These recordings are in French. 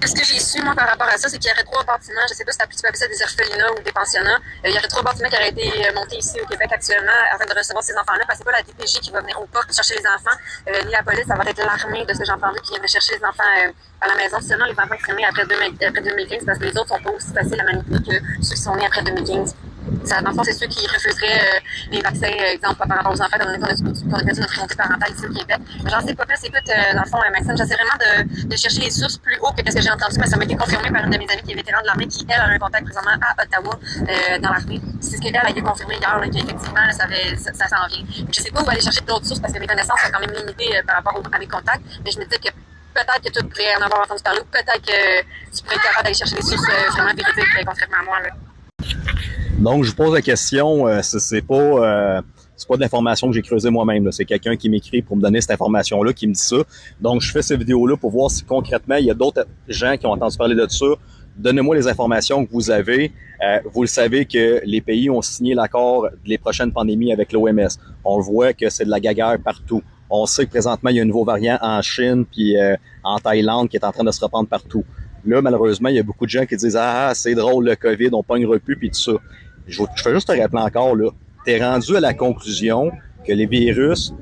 ce que j'ai su, moi, par rapport à ça, c'est qu'il y aurait 3 bâtiments, je sais pas si tu peux appeler ça des orphelinats ou des pensionnats. Il y aurait 3 bâtiments qui auraient été montés ici au Québec actuellement afin de recevoir ces enfants-là, parce que c'est pas la DPJ qui va venir aux portes chercher les enfants, ni la police, ça va être l'armée, de ce que j'ai entendu, qui viendrait chercher les enfants à la maison. Seulement les enfants qui seraient nés après 2015, parce que les autres sont pas aussi faciles à manipuler que ceux qui sont nés après 2015. Ça, dans le fond, c'est ceux qui refuseraient les vaccins, exemple, par rapport aux enfants, qu'on a perdu notre volonté parentale ici au Québec. Mais j'en sais pas plus. Écoute, dans le fond, Maxime, j'essaie vraiment de chercher les sources plus haut que ce que j'ai entendu, mais ça m'a été confirmé par une de mes amies qui est vétéran de l'armée, qui, elle, a un contact présentement à Ottawa, dans l'armée. C'est ce qu'elle a été confirmé hier, qu'effectivement, là, ça s'en vient. Je sais pas où aller chercher d'autres sources, parce que mes connaissances sont quand même limitées par rapport à mes contacts, mais je me dis que peut-être que tu pourrais en avoir entendu parler, ou peut-être que tu pourrais être capable d'aller chercher des sources vraiment véridiques, contrairement à moi, là. Donc, je vous pose la question, c'est pas de l'information que j'ai creusée moi-même, là. C'est quelqu'un qui m'écrit pour me donner cette information-là, qui me dit ça. Donc, je fais cette vidéo-là pour voir si concrètement, il y a d'autres gens qui ont entendu parler de ça. Donnez-moi les informations que vous avez. Vous le savez que les pays ont signé l'accord des prochaines pandémies avec l'OMS. On voit que c'est de la guéguerre partout. On sait que présentement, il y a un nouveau variant en Chine puis en Thaïlande qui est en train de se répandre partout. Là, malheureusement, il y a beaucoup de gens qui disent « Ah, c'est drôle, le COVID, on pognera plus, puis tout ça. » Je fais juste te rappeler encore, là, t'es rendu à la conclusion que les virus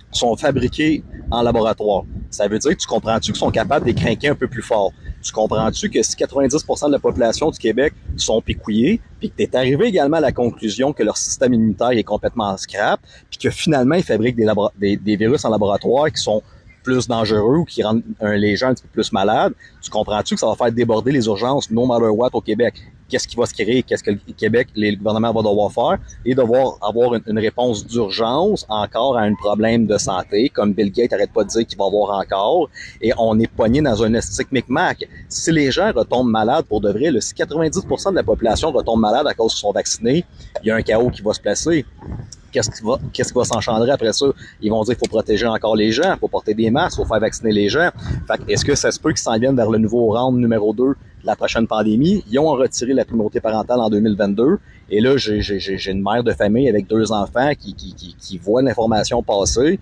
sont fabriqués en laboratoire. Ça veut dire que tu comprends-tu qu'ils sont capables d'écrinquer un peu plus fort? Tu comprends-tu que si 90% de la population du Québec sont picouillés, puis que tu es arrivé également à la conclusion que leur système immunitaire est complètement en scrap, puis que finalement, ils fabriquent des virus en laboratoire qui sont plus dangereux ou qui rendent les gens un petit peu plus malades, tu comprends-tu que ça va faire déborder les urgences no matter what au Québec? Qu'est-ce qui va se créer? Qu'est-ce que le Québec, le gouvernement va devoir faire? Et devoir avoir une réponse d'urgence encore à un problème de santé, comme Bill Gates arrête pas de dire qu'il va avoir encore. Et on est pogné dans un estique micmac. Si les gens retombent malades pour de vrai, si 90% de la population retombe malade à cause qu'ils sont vaccinés, il y a un chaos qui va se placer. Qu'est-ce qui va s'engendrer après ça? Ils vont dire qu'il faut protéger encore les gens, il faut porter des masques, il faut faire vacciner les gens. Fait que, est-ce que ça se peut qu'ils s'en viennent vers le nouveau round numéro 2 de la prochaine pandémie? Ils ont retiré la primauté parentale en 2022. Et là, j'ai une mère de famille avec 2 enfants qui voit l'information passer.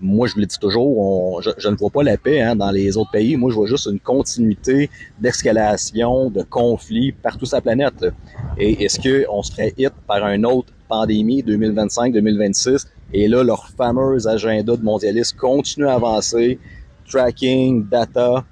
Moi, je vous le dis toujours, je ne vois pas la paix dans les autres pays. Moi, je vois juste une continuité d'escalation, de conflits partout sur la planète, là. Et est-ce qu'on se ferait hit par un autre pandémie 2025-2026? Et là, leur fameux agenda de mondialistes continue à avancer. Tracking, data.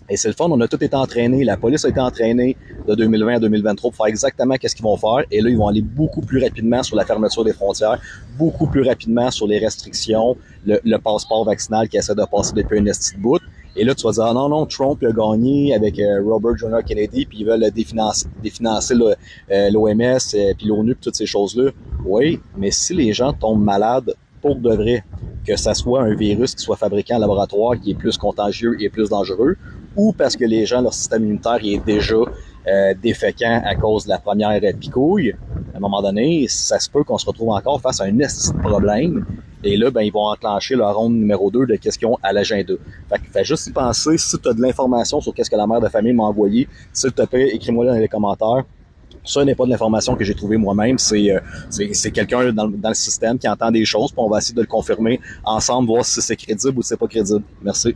Et c'est le fun, on a tout été entraîné. La police a été entraînée de 2020 à 2023 pour faire exactement qu'est-ce qu'ils vont faire. Et là, ils vont aller beaucoup plus rapidement sur la fermeture des frontières, beaucoup plus rapidement sur les restrictions, le passeport vaccinal qui essaie de passer depuis un esti de bout. Et là, tu vas dire, ah non, Trump il a gagné avec Robert John Kennedy, puis ils veulent définancer l'OMS, puis l'ONU, puis toutes ces choses-là. Oui, mais si les gens tombent malades pour de vrai, que ça soit un virus qui soit fabriqué en laboratoire, qui est plus contagieux et plus dangereux, ou parce que les gens, leur système immunitaire est déjà déféquant à cause de la première picouille, à un moment donné, ça se peut qu'on se retrouve encore face à un esti de problème. Et là, ils vont enclencher leur ronde numéro 2 de questions à l'agenda. Fait que fais juste y penser, si tu as de l'information sur qu'est-ce que la mère de famille m'a envoyé, s'il te plaît, écris-moi là dans les commentaires. Ça n'est pas de l'information que j'ai trouvée moi-même, c'est quelqu'un dans le système qui entend des choses, puis on va essayer de le confirmer ensemble, voir si c'est crédible ou si c'est pas crédible. Merci.